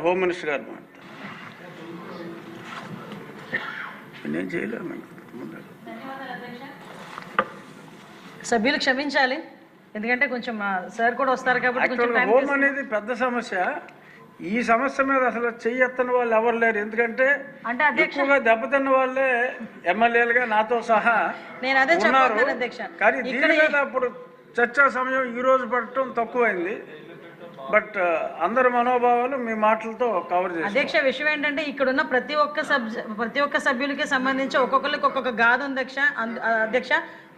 మాట్లాడతారు, home minister గారు మాట్లాడతారు. నేను చేయలేము. సభ్యులు క్షమించాలి, ఎందుకంటే కొంచెం సార్ కూడా వస్తారు కాబట్టి. హోమ్ అనేది పెద్ద సమస్య. ఈ సమస్య మీద అసలు చెయ్యెత్తని వాళ్ళు ఎవరు లేరు. ఎందుకంటే ఎక్కువగా దెబ్బతిన్న వాళ్ళే ఎమ్మెల్యేలుగా నాతో సహా ఉన్నారు. కానీ దీని మీద అప్పుడు చర్చా సమయం ఈ రోజు పడటం తక్కువైంది. బట్ అందరి మనోభావాలు మీ మాటలతో కవర్ చేయాలి. అధ్యక్ష, విషయం ఏంటంటే ఇక్కడున్న ప్రతి ఒక్క సభ్యులకి సంబంధించి ఒక్కొక్కరికి ఒక్కొక్క గాథ అధ్యక్ష.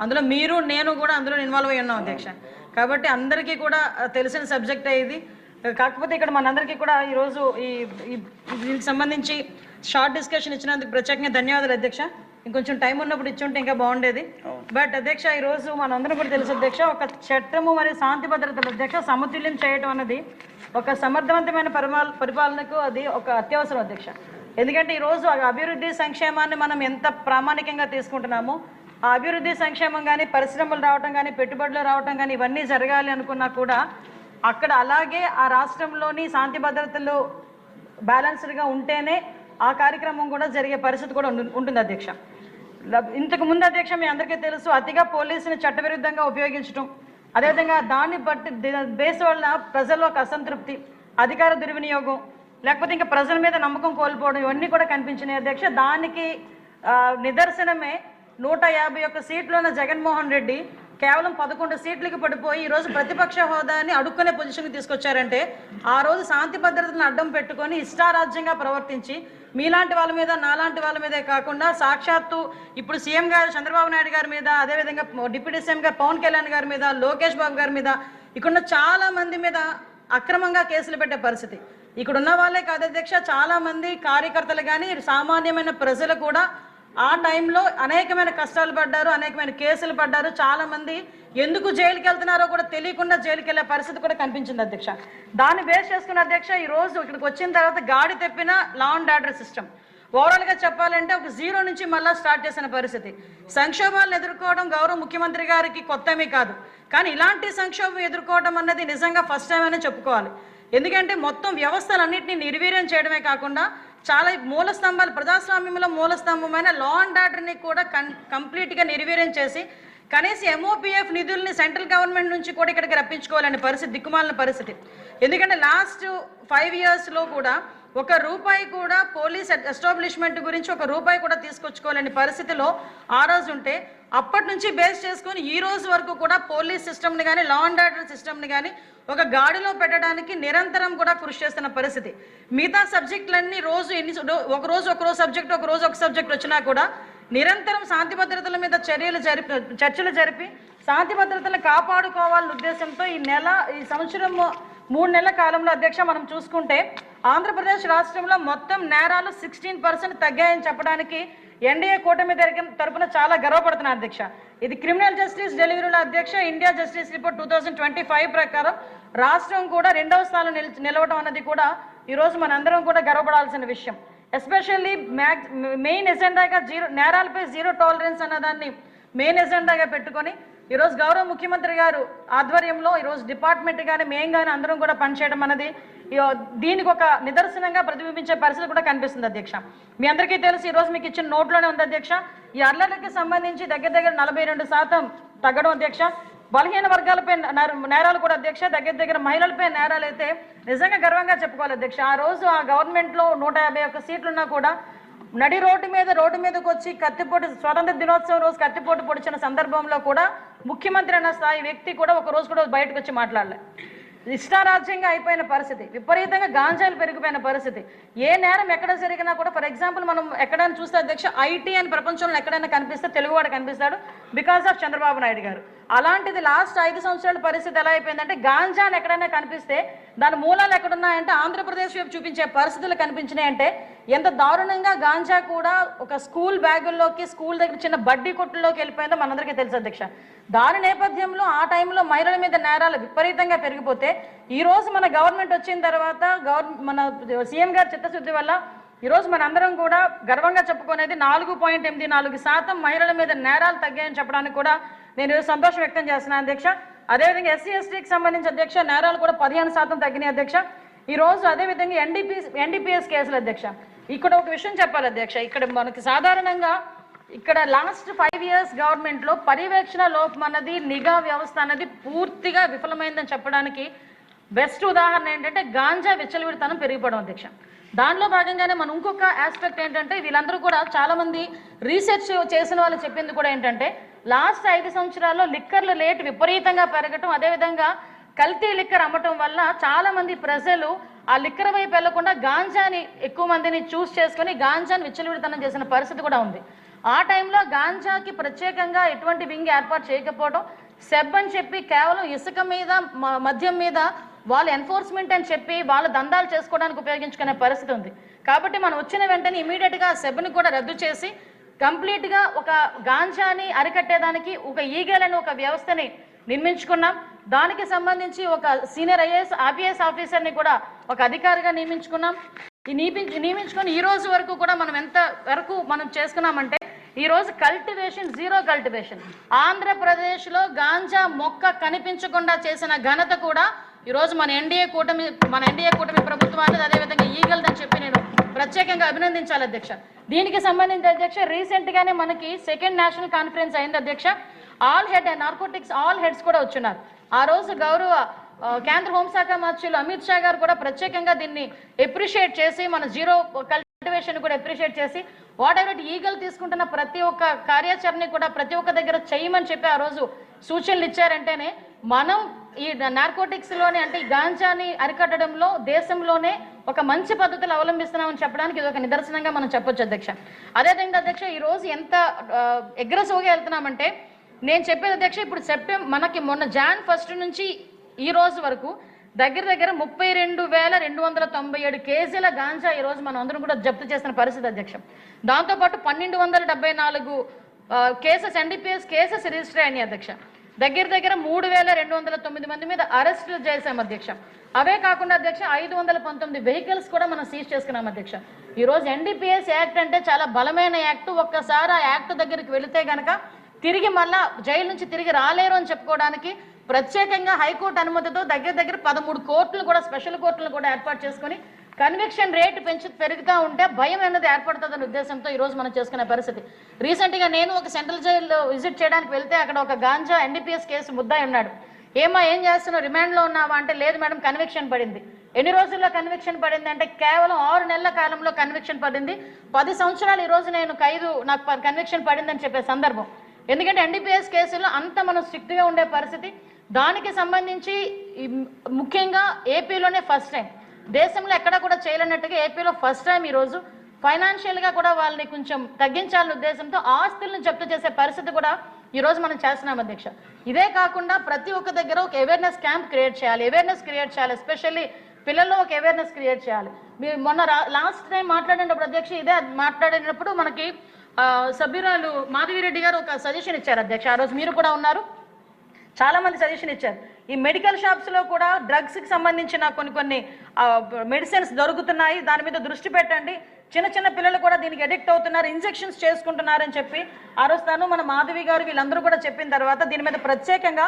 అందులో మీరు నేను కూడా అందులో ఇన్వాల్వ్ అయి ఉన్నాం అధ్యక్ష. కాబట్టి అందరికీ కూడా తెలిసిన సబ్జెక్ట్ ఇది. కాకపోతే ఇక్కడ మనందరికీ కూడా ఈరోజు దీనికి సంబంధించి షార్ట్ డిస్కషన్ ఇచ్చినందుకు ప్రత్యేకంగా ధన్యవాదాలు అధ్యక్ష. ఇంకొంచెం టైం ఉన్నప్పుడు ఇచ్చుంటే ఇంకా బాగుండేది. బట్ అధ్యక్ష, ఈరోజు మనందరం కూడా తెలుసు అధ్యక్ష, ఒక చట్టము మరియు శాంతి భద్రతల అధ్యక్ష సమతుల్యం చేయటం అనేది ఒక సమర్థవంతమైన పరిపాలనకు అది ఒక అత్యవసరం అధ్యక్ష. ఎందుకంటే ఈరోజు అభివృద్ధి సంక్షేమాన్ని మనం ఎంత ప్రామాణికంగా తీసుకుంటున్నామో, ఆ అభివృద్ధి సంక్షేమం కానీ, పరిశ్రమలు రావటం కానీ, పెట్టుబడులు రావటం కానీ ఇవన్నీ జరగాలి అనుకున్నా కూడా అక్కడ అలాగే ఆ రాష్ట్రంలోని శాంతి భద్రతలు బ్యాలెన్స్డ్గా ఉంటేనే ఆ కార్యక్రమం కూడా జరిగే పరిస్థితి కూడా ఉంటుంది అధ్యక్ష. ఇంతకు ముందు అధ్యక్ష మీ అందరికీ తెలుసు, అతిగా పోలీసుని చట్టవిరుద్ధంగా ఉపయోగించడం, అదేవిధంగా దాన్ని బట్టి బేస్ వల్ల ప్రజల్లో ఒక అసంతృప్తి, అధికార దుర్వినియోగం, లేకపోతే ఇంకా ప్రజల మీద నమ్మకం కోల్పోవడం ఇవన్నీ కూడా కనిపించినాయి అధ్యక్ష. దానికి నిదర్శనమే 151 సీట్లు ఉన్న జగన్మోహన్ రెడ్డి కేవలం 11 సీట్లకి పడిపోయి ఈరోజు ప్రతిపక్ష హోదాని అడుక్కునే పొజిషన్కి తీసుకొచ్చారంటే ఆ రోజు శాంతి భద్రతలను అడ్డం పెట్టుకొని ఇష్టారాజ్యంగా ప్రవర్తించి మీలాంటి వాళ్ళ మీద, నాలాంటి వాళ్ళ మీదే కాకుండా సాక్షాత్తు ఇప్పుడు సీఎం గారు చంద్రబాబు నాయుడు గారి మీద, అదేవిధంగా డిప్యూటీ సీఎం గారు పవన్ కళ్యాణ్ గారి మీద, లోకేష్ బాబు గారి మీద, ఇక్కడున్న చాలా మంది మీద అక్రమంగా కేసులు పెట్టే పరిస్థితి. ఇక్కడున్న వాళ్ళే కాదు అధ్యక్ష, చాలా మంది కార్యకర్తలు కానీ సామాన్యమైన ప్రజలు కూడా ఆ టైంలో అనేకమైన కష్టాలు పడ్డారు, అనేకమైన కేసులు పడ్డారు. చాలామంది ఎందుకు జైలుకి వెళ్తున్నారో కూడా తెలియకుండా జైలుకి వెళ్ళే పరిస్థితి కూడా కనిపించింది అధ్యక్ష. దాన్ని బేస్ చేసుకున్న అధ్యక్ష ఈరోజు ఇక్కడికి వచ్చిన తర్వాత గాడి తెప్పిన లా అండ్ ఆర్డర్ సిస్టమ్ ఓవరాల్గా చెప్పాలంటే ఒక 0 నుంచి మళ్ళీ స్టార్ట్ చేసిన పరిస్థితి. సంక్షోభాలను ఎదుర్కోవడం గౌరవ ముఖ్యమంత్రి గారికి కొత్తమీ కాదు, కానీ ఇలాంటి సంక్షోభం ఎదుర్కోవడం అన్నది నిజంగా ఫస్ట్ టైం అనే చెప్పుకోవాలి. ఎందుకంటే మొత్తం వ్యవస్థలన్నింటినీ నిర్వీర్యం చేయడమే కాకుండా చాలా మూల స్తంభాలు, ప్రజాస్వామ్యంలో మూల స్తంభమైన లా అండ్ ఆర్డర్ని కూడా కంప్లీట్గా నిర్వీర్యం చేసి కనీసం MOPF నిధుల్ని సెంట్రల్ గవర్నమెంట్ నుంచి కూడా ఇక్కడికి రప్పించుకోవాలనే పరిస్థితి, దిక్కుమాలిన పరిస్థితి. ఎందుకంటే లాస్ట్ 5 yearsలో కూడా ₹1 కూడా పోలీస్ ఎస్టాబ్లిష్మెంట్ గురించి ₹1 కూడా తీసుకొచ్చుకోవాలని పరిస్థితిలో ఆ రోజు ఉంటే, అప్పటి నుంచి బేస్ చేసుకొని ఈ రోజు వరకు కూడా పోలీస్ సిస్టమ్ని కానీ, లా అండ్ ఆర్డర్ సిస్టమ్ని కానీ ఒక గాడిలో పెట్టడానికి నిరంతరం కూడా కృషి చేస్తున్న పరిస్థితి. మిగతా సబ్జెక్టులన్నీ రోజు ఒక సబ్జెక్ట్ వచ్చినా కూడా నిరంతరం శాంతి భద్రతల మీద చర్చలు జరిపి శాంతి భద్రతలను కాపాడుకోవాలనే ఉద్దేశంతో ఈ సంవత్సరం 3 నెలల కాలంలో అధ్యక్ష మనం చూసుకుంటే ఆంధ్రప్రదేశ్ రాష్ట్రంలో మొత్తం నేరాలు 16% తగ్గాయని చెప్పడానికి ఎన్డీఏ కూటమి తరపున చాలా గర్వపడుతున్నారు అధ్యక్ష. ఇది క్రిమినల్ జస్టిస్ డెలివరీలో అధ్యక్ష ఇండియా జస్టిస్ రిపోర్ట్ 2025 ప్రకారం రాష్ట్రం కూడా 2వ స్థానంలో నిలవడం అన్నది కూడా ఈరోజు మనందరం కూడా గర్వపడాల్సిన విషయం. ఎస్పెషల్లీ మెయిన్ ఎజెండాగా నేరాలపై 0 టాలరెన్స్ అన్నదాన్ని మెయిన్ ఎజెండాగా పెట్టుకొని ఈరోజు గౌరవ ముఖ్యమంత్రి గారు ఆధ్వర్యంలో ఈరోజు డిపార్ట్మెంట్ కానీ మేము కానీ అందరం కూడా పనిచేయడం అన్నది దీనికి ఒక నిదర్శనంగా ప్రతిబింబించే పరిస్థితి కూడా కనిపిస్తుంది అధ్యక్ష. మీ అందరికీ తెలుసు, ఈరోజు మీకు ఇచ్చిన నోట్లోనే ఉంది అధ్యక్ష, ఈ అల్లర్లకి సంబంధించి దగ్గర 42% తగ్గడం అధ్యక్ష. బలహీన వర్గాలపై నేరాలు కూడా అధ్యక్ష, దగ్గర మహిళలపై నేరాలు అయితే నిజంగా గర్వంగా చెప్పుకోవాలి అధ్యక్ష. ఆ రోజు ఆ గవర్నమెంట్లో 151 సీట్లున్నా కూడా నడి రోడ్డు మీదకి వచ్చి కత్తిపోటు, స్వాతంత్ర దినోత్సవం రోజు కత్తిపోటు పొడిచిన సందర్భంలో కూడా ముఖ్యమంత్రి అన్న స్థాయి వ్యక్తి కూడా ఒక రోజు కూడా బయటకు వచ్చి మాట్లాడలే. ఇష్టారాజ్యంగా అయిపోయిన పరిస్థితి, విపరీతంగా గాంజాలు పెరిగిపోయిన పరిస్థితి. ఏ నేరం ఎక్కడ జరిగినా కూడా, ఫర్ ఎగ్జాంపుల్ మనం ఎక్కడైనా చూస్తే అధ్యక్ష ఐటీ అని ప్రపంచంలో ఎక్కడైనా కనిపిస్తే తెలుగువాడు కనిపిస్తాడు బికాస్ ఆఫ్ చంద్రబాబు నాయుడు గారు. అలాంటిది లాస్ట్ 5 సంవత్సరాల పరిస్థితి ఎలా అయిపోయిందంటే గాంజాని ఎక్కడైనా కనిపిస్తే దాని మూలాలు ఎక్కడున్నాయంటే ఆంధ్రప్రదేశ్ వైపు చూపించే పరిస్థితులు కనిపించినాయంటే ఎంత దారుణంగా గాంజా కూడా ఒక స్కూల్ బ్యాగుల్లోకి, స్కూల్ దగ్గర చిన్న బడ్డీ కొట్టుల్లోకి వెళ్ళిపోయిందో మనందరికీ తెలుసు అధ్యక్ష. దాని నేపథ్యంలో ఆ టైంలో మహిళల మీద నేరాలు విపరీతంగా పెరిగిపోతే ఈరోజు మన గవర్నమెంట్ వచ్చిన తర్వాత మన సీఎం గారి చిత్తశుద్ధి వల్ల ఈరోజు మనందరం కూడా గర్వంగా చెప్పుకునేది 4.84% మహిళల మీద నేరాలు తగ్గాయని చెప్పడానికి కూడా నేను సంతోషం వ్యక్తం చేస్తున్నాను అధ్యక్ష. అదేవిధంగా SC STకి సంబంధించి అధ్యక్ష నేరాలు కూడా 15% తగ్గినాయి అధ్యక్ష. ఈరోజు అదేవిధంగా ఎన్డీపీఎస్ కేసులు అధ్యక్ష, ఇక్కడ ఒక విషయం చెప్పాలి అధ్యక్ష, ఇక్కడ మనకి సాధారణంగా ఇక్కడ లాస్ట్ 5 years గవర్నమెంట్లో పర్యవేక్షణ లోపం అన్నది, నిఘా వ్యవస్థ అన్నది పూర్తిగా విఫలమైందని చెప్పడానికి బెస్ట్ ఉదాహరణ ఏంటంటే గాంజా విచ్చలవిడితనం పెరిగిపోవడం అధ్యక్ష. దానిలో భాగంగానే మనం ఇంకొక ఆస్పెక్ట్ ఏంటంటే, వీళ్ళందరూ కూడా చాలామంది రీసెర్చ్ చేసిన వాళ్ళు చెప్పింది కూడా ఏంటంటే, లాస్ట్ 5 సంవత్సరాల్లో లిక్కర్ల రేటు విపరీతంగా పెరగటం, అదేవిధంగా కల్తీ లిక్కర్ అమ్మటం వల్ల చాలామంది ప్రజలు ఆ లిక్కర్ వైపు వెళ్లకుండా గాంజాని ఎక్కువ మందిని చూస్ చేసుకుని గాంజాని విచ్చలవిడితనం చేసిన పరిస్థితి కూడా ఉంది. ఆ టైంలో గాంజాకి ప్రత్యేకంగా ఎటువంటి వింగ్ ఏర్పాటు చేయకపోవడం, సెబ్ అని చెప్పి కేవలం ఇసుక మీద మద్యం మీద వాళ్ళు ఎన్ఫోర్స్మెంట్ అని చెప్పి వాళ్ళ దందాలు చేసుకోవడానికి ఉపయోగించుకునే పరిస్థితి ఉంది. కాబట్టి మనం వచ్చిన వెంటనే ఇమీడియట్గా సెబ్ని కూడా రద్దు చేసి కంప్లీట్గా ఒక గాంజాని అరికట్టేదానికి ఒక ఈగల్ అని ఒక వ్యవస్థని నిర్మించుకున్నాం. దానికి సంబంధించి ఒక సీనియర్ ఐపీఎస్ ఆఫీసర్ని కూడా ఒక అధికారిగా నియమించుకున్నాం. నియమించుకొని ఈ రోజు వరకు కూడా మనం ఎంత వరకు మనం చేసుకున్నామంటే, ఈరోజు కల్టివేషన్, జీరో కల్టివేషన్, ఆంధ్రప్రదేశ్లో గాంజా మొక్క కనిపించకుండా చేసిన ఘనత కూడా ఈరోజు మన ఎన్డీఏ కూటమి ప్రభుత్వాన్ని, అదేవిధంగా ఈగల్దని చెప్పి నేను ప్రత్యేకంగా అభినందించాలి అధ్యక్ష. దీనికి సంబంధించి అధ్యక్ష రీసెంట్గానే మనకి 2nd నేషనల్ కాన్ఫరెన్స్ అయింది అధ్యక్ష. నార్కోటిక్స్ ఆల్ హెడ్స్ కూడా వచ్చున్నారు. ఆ రోజు గౌరవ కేంద్ర హోంశాఖ మంత్రులు అమిత్ షా గారు కూడా ప్రత్యేకంగా దీన్ని అప్రిషియేట్ చేసి, మన జీరో కల్టివేషన్ కూడా అప్రిషియేట్ చేసి, వాట్ ఎవర్ ఈగల్ తీసుకుంటున్న ప్రతి ఒక్క కార్యాచరణ కూడా ప్రతి ఒక్క దగ్గర చేయమని చెప్పి ఆ రోజు సూచనలు ఇచ్చారంటేనే మనం ఈ నార్కోటిక్స్లోనే అంటే ఈ గాంజాని అరికట్టడంలో దేశంలోనే ఒక మంచి పద్ధతులు అవలంబిస్తున్నామని చెప్పడానికి ఇది ఒక నిదర్శనంగా మనం చెప్పొచ్చు అధ్యక్ష. అదేవిధంగా అధ్యక్ష ఈరోజు ఎంత అగ్రెసివ్గా వెళ్తున్నామంటే, నేను చెప్పేది అధ్యక్ష, ఇప్పుడు మనకి మొన్న Jan 1 నుంచి ఈ రోజు వరకు దగ్గర 32,297 కేజీల గాంజా ఈరోజు మనం అందరం కూడా జప్తు చేసిన పరిస్థితి అధ్యక్ష. దాంతోపాటు 1,274 కేసెస్ ఎన్డీపీఎస్ కేసెస్ రిజిస్టర్ అయినాయి అధ్యక్ష. దగ్గర 3,209 మంది మీద అరెస్టులు చేశాం అధ్యక్ష. అవే కాకుండా అధ్యక్ష 519 వెహికల్స్ కూడా మనం సీజ్ చేసుకున్నాం అధ్యక్ష. ఈరోజు ఎన్డీపీఎస్ యాక్ట్ అంటే చాలా బలమైన యాక్ట్. ఒక్కసారి ఆ యాక్ట్ దగ్గరికి వెళితే కనుక తిరిగి మళ్ళా జైలు నుంచి తిరిగి రాలేరు అని చెప్పుకోవడానికి ప్రత్యేకంగా హైకోర్టు అనుమతితో దగ్గర 13 కోర్టులు కూడా, స్పెషల్ కోర్టులు కూడా ఏర్పాటు చేసుకుని కన్విక్షన్ రేట్ పెరుగుతూ ఉంటే భయం అనేది ఏర్పడుతుందనే ఉద్దేశంతో ఈరోజు మనం చేసుకునే పరిస్థితి. రీసెంట్గా నేను ఒక సెంట్రల్ జైల్లో విజిట్ చేయడానికి వెళ్తే అక్కడ ఒక గాంజా ఎన్డీపీఎస్ కేసు ముద్దాయి ఉన్నాడు. ఏం చేస్తున్నావు, రిమాండ్లో ఉన్నావా అంటే, లేదు మేడం కన్విక్షన్ పడింది. ఎన్ని రోజుల్లో కన్విక్షన్ పడింది అంటే, కేవలం 6 నెలల కాలంలో కన్విక్షన్ పడింది. 10 సంవత్సరాలు ఈరోజు నాకు కన్విక్షన్ పడిందని చెప్పే సందర్భం. ఎందుకంటే ఎన్డీపీఎస్ కేసులో అంత మనం స్ట్రిక్ట్గా ఉండే పరిస్థితి. దానికి సంబంధించి ముఖ్యంగా ఏపీలోనే ఫస్ట్ టైం, దేశంలో ఎక్కడ కూడా చేయలేనట్టుగా ఏపీలో ఫస్ట్ టైం ఈరోజు ఫైనాన్షియల్గా కూడా వాళ్ళని కొంచెం తగ్గించాలనే ఉద్దేశంతో ఆస్తులను జప్తు చేసే పరిస్థితి కూడా ఈరోజు మనం చేస్తున్నాం అధ్యక్ష. ఇదే కాకుండా ప్రతి ఒక్క దగ్గర ఒక అవేర్నెస్ క్యాంప్ క్రియేట్ చేయాలి, ఎస్పెషల్లీ పిల్లల్లో ఒక అవేర్నెస్ క్రియేట్ చేయాలి. మీరు మొన్న లాస్ట్ టైం మాట్లాడినప్పుడు అధ్యక్ష, ఇదే మాట్లాడినప్పుడు మనకి సభ్యురాలు మాధవిరెడ్డి గారు ఒక సజెషన్ ఇచ్చారు అధ్యక్ష. ఆ రోజు మీరు కూడా ఉన్నారు, చాలామంది సజెషన్ ఇచ్చారు. ఈ మెడికల్ షాప్స్లో కూడా డ్రగ్స్కి సంబంధించిన కొన్ని మెడిసిన్స్ దొరుకుతున్నాయి, దాని మీద దృష్టి పెట్టండి. చిన్న పిల్లలు కూడా దీనికి అడిక్ట్ అవుతున్నారు, ఇంజెక్షన్స్ చేసుకుంటున్నారని చెప్పి ఆ రోజు మన మాధవి గారు వీళ్ళందరూ కూడా చెప్పిన తర్వాత దీని మీద ప్రత్యేకంగా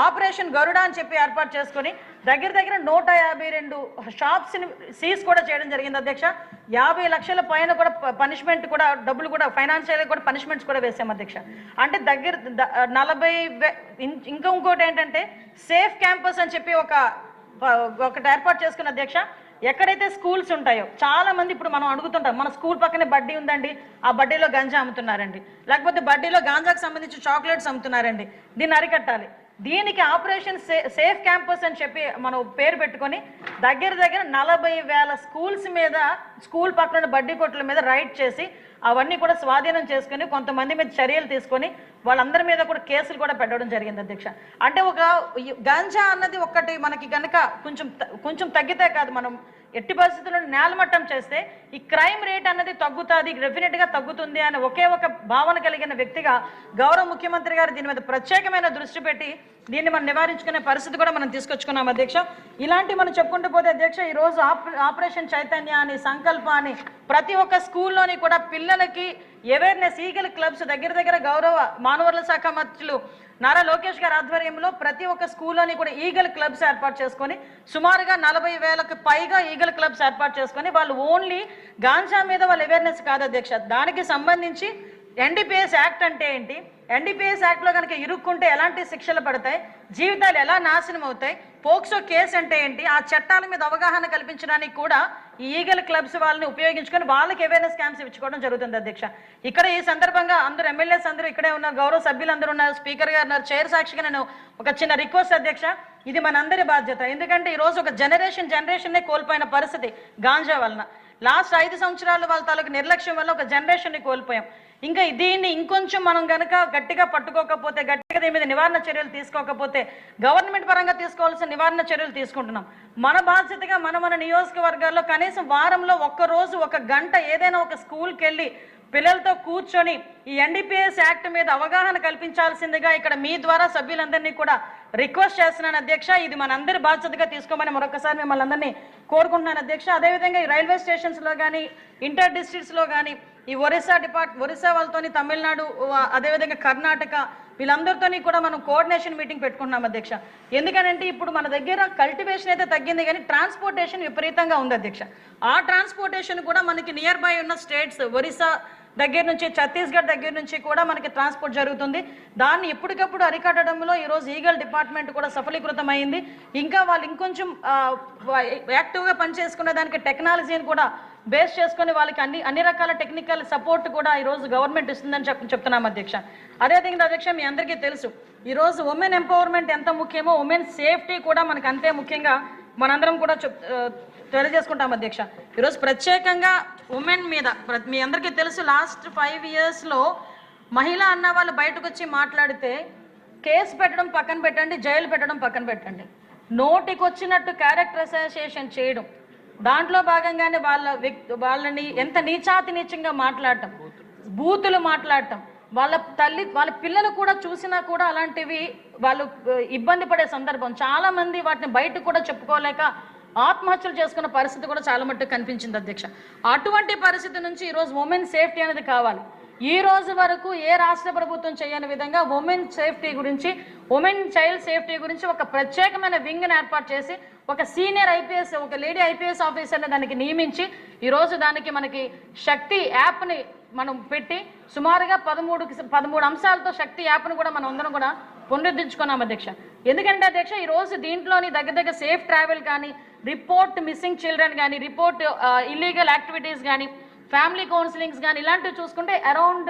ఆపరేషన్ గరుడ అని చెప్పి ఏర్పాటు చేసుకొని దగ్గర 152 షాప్స్ని సీజ్ కూడా చేయడం జరిగింది అధ్యక్ష. 50 లక్షల పైన కూడా పనిష్మెంట్ కూడా, డబ్బులు కూడా, ఫైనాన్షియల్గా కూడా పనిష్మెంట్స్ కూడా వేసాం అధ్యక్ష. అంటే 40 ఇంకోటి ఏంటంటే సేఫ్ క్యాంపస్ అని చెప్పి ఒకటి ఏర్పాటు చేసుకున్న అధ్యక్ష. ఎక్కడైతే స్కూల్స్ ఉంటాయో చాలా మంది ఇప్పుడు మనం అడుగుతుంటాం, మన స్కూల్ పక్కనే బడ్డీ ఉందండి, ఆ బడ్డీలో గంజా అమ్ముతున్నారండి, లేకపోతే బడ్డీలో గాంజాకు సంబంధించి చాక్లెట్స్ అమ్ముతున్నారండి, దీన్ని అరికట్టాలి. దీనికి ఆపరేషన్ సేఫ్ క్యాంపస్ అని చెప్పి మనం పేరు పెట్టుకొని దగ్గర 40,000 స్కూల్స్ మీద, స్కూల్ పక్కన బడ్డీ కొట్ల మీద రైడ్ చేసి అవన్నీ కూడా స్వాధీనం చేసుకుని కొంతమంది మీద చర్యలు తీసుకొని వాళ్ళందరి మీద కూడా కేసులు కూడా పెట్టడం జరిగింది అధ్యక్ష. అంటే ఒక గాంజా అన్నది ఒక్కటి మనకి కనుక కొంచెం తగ్గితే కాదు, మనం ఎట్టి పరిస్థితుల్లో నేలమట్టం చేస్తే ఈ క్రైమ్ రేట్ అన్నది తగ్గుతుంది, డెఫినెట్గా తగ్గుతుంది అని ఒకే ఒక భావన కలిగిన వ్యక్తిగా గౌరవ ముఖ్యమంత్రి గారు దీని మీద ప్రత్యేకమైన దృష్టి పెట్టి దీన్ని మనం నివారించుకునే పరిస్థితి కూడా మనం తీసుకొచ్చుకున్నాం అధ్యక్ష. ఇలాంటి మనం చెప్పుకుంటూ పోతే అధ్యక్ష, ఈరోజు ఆపరేషన్ చైతన్య అని, సంకల్ప అని ప్రతి ఒక్క స్కూల్లోని కూడా పిల్లలకి అవేర్నెస్, ఈగల్ క్లబ్స్ దగ్గర గౌరవ మానవ వనరుల శాఖ మంత్రులు నారా లోకేష్ గారి ఆధ్వర్యంలో ప్రతి ఒక్క స్కూల్లోని కూడా ఈగల్ క్లబ్స్ ఏర్పాటు చేసుకొని సుమారుగా 40,000కి పైగా ఈగల్ క్లబ్స్ ఏర్పాటు చేసుకొని వాళ్ళు ఓన్లీ గాంజా మీద వాళ్ళ అవేర్నెస్ కాదు అధ్యక్ష, దానికి సంబంధించి ఎన్డీపీఎస్ యాక్ట్ అంటే ఏంటి, ఎన్డీపీఎస్ యాక్ట్లో కనుక ఇరుక్కుంటే ఎలాంటి శిక్షలు పడతాయి, జీవితాలు ఎలా నాశనం అవుతాయి, పోక్సో కేసు అంటే ఏంటి, ఆ చట్టాల మీద అవగాహన కల్పించడానికి కూడా ఈ ఈగల్ క్లబ్స్ వాళ్ళని ఉపయోగించుకొని వాళ్ళకి అవేర్నెస్ క్యాంప్స్ ఇచ్చుకోవడం జరుగుతుంది అధ్యక్ష. ఇక్కడ ఈ సందర్భంగా అందరూ ఎమ్మెల్యేస్ అందరూ ఇక్కడే ఉన్నారు, గౌరవ సభ్యులు అందరూ ఉన్నారు, స్పీకర్ గారు ఉన్నారు, చైర్ సాక్షిగా నేను ఒక చిన్న రిక్వెస్ట్ అధ్యక్ష, ఇది మనందరి బాధ్యత. ఎందుకంటే ఈరోజు ఒక జనరేషన్నే కోల్పోయిన పరిస్థితి గాంజా వలన. లాస్ట్ 5 సంవత్సరాలు వాళ్ళ తాలూకు నిర్లక్ష్యం వల్ల ఒక జనరేషన్ని కోల్పోయాం. ఇంకా దీన్ని ఇంకొంచెం మనం కనుక గట్టిగా పట్టుకోకపోతే, గట్టిగా దీని మీద నివారణ చర్యలు తీసుకోకపోతే, గవర్నమెంట్ పరంగా తీసుకోవాల్సిన నివారణ చర్యలు తీసుకుంటున్నాం. మన బాధ్యతగా మన నియోజకవర్గాల్లో కనీసం వారంలో ఒక్కరోజు 1 గంట ఏదైనా ఒక స్కూల్కి వెళ్ళి పిల్లలతో కూర్చొని ఈ ఎన్డీపీఎస్ యాక్ట్ మీద అవగాహన కల్పించాల్సిందిగా ఇక్కడ మీ ద్వారా సభ్యులందరినీ కూడా రిక్వెస్ట్ చేస్తున్నాను అధ్యక్ష. ఇది మనందరి బాధ్యతగా తీసుకోమని మరొకసారి మిమ్మల్ని అందరినీ కోరుకుంటున్నాను అధ్యక్ష. అదేవిధంగా ఈ రైల్వే స్టేషన్స్లో కానీ, ఇంటర్ డిస్ట్రిక్ట్స్లో కానీ, ఈ ఒరిస్సా వాళ్ళతోని తమిళనాడు, అదేవిధంగా కర్ణాటక వీళ్ళందరితోని కూడా మనం కోఆర్డినేషన్ మీటింగ్ పెట్టుకుంటున్నాం అధ్యక్ష. ఎందుకనంటే ఇప్పుడు మన దగ్గర కల్టివేషన్ అయితే తగ్గింది కానీ ట్రాన్స్పోర్టేషన్ విపరీతంగా ఉంది అధ్యక్ష. ఆ ట్రాన్స్పోర్టేషన్ కూడా మనకి నియర్ బై ఉన్న స్టేట్స్ ఒరిస్సా దగ్గర నుంచి, ఛత్తీస్గఢ్ దగ్గర నుంచి కూడా మనకి ట్రాన్స్పోర్ట్ జరుగుతుంది. దాన్ని ఎప్పటికప్పుడు అరికట్టడంలో ఈరోజు ఈగల్ డిపార్ట్మెంట్ కూడా సఫలీకృతమైంది. ఇంకా వాళ్ళు ఇంకొంచెం యాక్టివ్గా పనిచేసుకునే దానికి టెక్నాలజీని కూడా బేస్ చేసుకొని వాళ్ళకి అన్ని రకాల టెక్నికల్ సపోర్ట్ కూడా ఈరోజు గవర్నమెంట్ ఇస్తుందని చెప్తున్నాం అధ్యక్ష. అదేవిధంగా అధ్యక్ష, మీ అందరికీ తెలుసు ఈరోజు ఉమెన్ ఎంపవర్మెంట్ ఎంత ముఖ్యమో ఉమెన్ సేఫ్టీ కూడా మనకు అంతే ముఖ్యంగా మనందరం కూడా తెలియజేసుకుంటాం అధ్యక్ష. ఈరోజు ప్రత్యేకంగా ఉమెన్ మీద మీ అందరికీ తెలుసు, లాస్ట్ 5 yearsలో మహిళ అన్న వాళ్ళు బయటకు వచ్చి మాట్లాడితే కేసు పెట్టడం పక్కన పెట్టండి, జైలు పెట్టడం పక్కన పెట్టండి, నోటికి వచ్చినట్టు క్యారెక్టర్ అసోసియేషన్ చేయడం, దాంట్లో భాగంగానే వాళ్ళని ఎంత నీచాతినీచంగా మాట్లాడటం, బూతులు మాట్లాడటం, వాళ్ళ పిల్లలు కూడా చూసినా కూడా అలాంటివి వాళ్ళు ఇబ్బంది పడే సందర్భం, చాలామంది వాటిని బయటకు కూడా చెప్పుకోలేక ఆత్మహత్యలు చేసుకున్న పరిస్థితి కూడా చాలా మట్టుకు కనిపించింది అధ్యక్ష. అటువంటి పరిస్థితి నుంచి ఈరోజు ఉమెన్ సేఫ్టీ అనేది కావాలి. ఈ రోజు వరకు ఏ రాష్ట్ర ప్రభుత్వం చేయని విధంగా ఉమెన్ సేఫ్టీ గురించి, ఉమెన్ చైల్డ్ సేఫ్టీ గురించి ఒక ప్రత్యేకమైన వింగ్ని ఏర్పాటు చేసి ఒక సీనియర్ ఐపీఎస్, ఒక లేడీ ఐపీఎస్ ఆఫీసర్ని దానికి నియమించి ఈరోజు దానికి మనకి శక్తి యాప్ని మనం పెట్టి సుమారుగా 13 అంశాలతో శక్తి యాప్ను కూడా మనం అందరం కూడా పునరుద్ధరించుకున్నాం అధ్యక్ష. ఎందుకంటే అధ్యక్ష ఈరోజు దీంట్లోని దగ్గర సేఫ్ ట్రావెల్ కానీ, రిపోర్ట్ మిస్సింగ్ చిల్డ్రన్ కానీ, రిపోర్ట్ ఇల్లీగల్ యాక్టివిటీస్ కానీ, ఫ్యామిలీ కౌన్సిలింగ్స్ కానీ ఇలాంటివి చూసుకుంటే అరౌండ్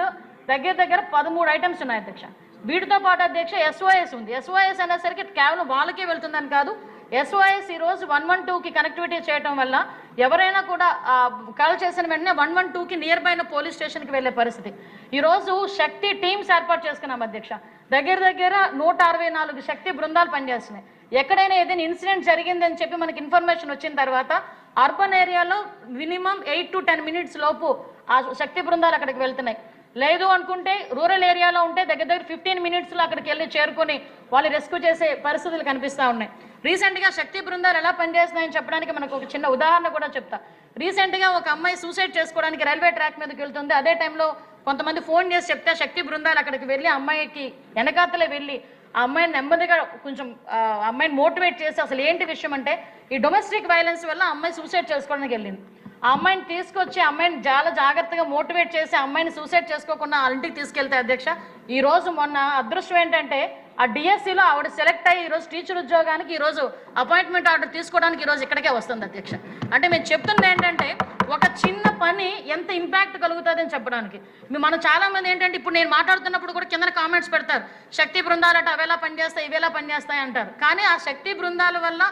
దగ్గర 13 ఐటమ్స్ ఉన్నాయి అధ్యక్ష. వీటితో పాటు అధ్యక్ష SOS ఉంది. SOS అనేసరికి కేవలం వాళ్ళకే వెళ్తుందని కాదు, SOS ఈరోజు 112కి కనెక్టివిటీ చేయడం వల్ల ఎవరైనా కూడా కాల్ చేసిన వెంటనే 112కి నియర్ బైన పోలీస్ స్టేషన్కి వెళ్ళే పరిస్థితి. ఈరోజు శక్తి టీమ్స్ ఏర్పాటు చేసుకున్నాం అధ్యక్ష. దగ్గర 164 శక్తి బృందాలు పనిచేస్తున్నాయి. ఎక్కడైనా ఏదైనా ఇన్సిడెంట్ జరిగిందని చెప్పి మనకి ఇన్ఫర్మేషన్ వచ్చిన తర్వాత అర్బన్ ఏరియాలో మినిమం 8 to 10 minutes లోపు ఆ శక్తి బృందాలు అక్కడికి వెళ్తున్నాయి. లేదు అనుకుంటే రూరల్ ఏరియాలో ఉంటే దగ్గర 15 minutesలో అక్కడికి వెళ్ళి చేరుకొని వాళ్ళు రెస్క్యూ చేసే పరిస్థితులు కనిపిస్తూ ఉన్నాయి. రీసెంట్గా శక్తి బృందాలు ఎలా పనిచేస్తున్నాయని చెప్పడానికి మనకు ఒక చిన్న ఉదాహరణ కూడా చెప్తా. రీసెంట్గా ఒక అమ్మాయి సూసైడ్ చేసుకోవడానికి రైల్వే ట్రాక్ మీదకి వెళ్తుంది. అదే టైంలో కొంతమంది ఫోన్ చేసి చెప్తే శక్తి బృందాలు అక్కడికి వెళ్ళి అమ్మాయికి వెనకాతలే వెళ్ళి ఆ అమ్మాయిని నెమ్మదిగా కొంచెం అమ్మాయిని మోటివేట్ చేసి అసలు ఏంటి విషయం అంటే ఈ డొమెస్టిక్ వైలెన్స్ వల్ల అమ్మాయి సూసైడ్ చేసుకోవడానికి వెళ్ళింది. ఆ అమ్మాయిని తీసుకొచ్చి అమ్మాయిని చాలా జాగ్రత్తగా మోటివేట్ చేసి అమ్మాయిని సూసైడ్ చేసుకోకుండా ఇంటికి తీసుకెళ్తే అధ్యక్ష ఈరోజు మొన్న అదృష్టం ఏంటంటే ఆ డిఎస్సిలో ఆవిడ సెలెక్ట్ అయ్యి ఈరోజు టీచర్ ఉద్యోగానికి ఈరోజు అపాయింట్మెంట్ ఆర్డర్ తీసుకోవడానికి ఈరోజు ఇక్కడికే వస్తుంది అధ్యక్ష. అంటే మేము చెప్తున్నది ఏంటంటే ఒక చిన్న పని ఎంత ఇంపాక్ట్ కలుగుతుంది అని చెప్పడానికి. మనం చాలామంది ఏంటంటే ఇప్పుడు నేను మాట్లాడుతున్నప్పుడు కూడా కింద కామెంట్స్ పెడతారు, శక్తి బృందాలట అవేలా పనిచేస్తాయి ఇవేలా పనిచేస్తాయి అంటారు. కానీ ఆ శక్తి బృందాల వల్ల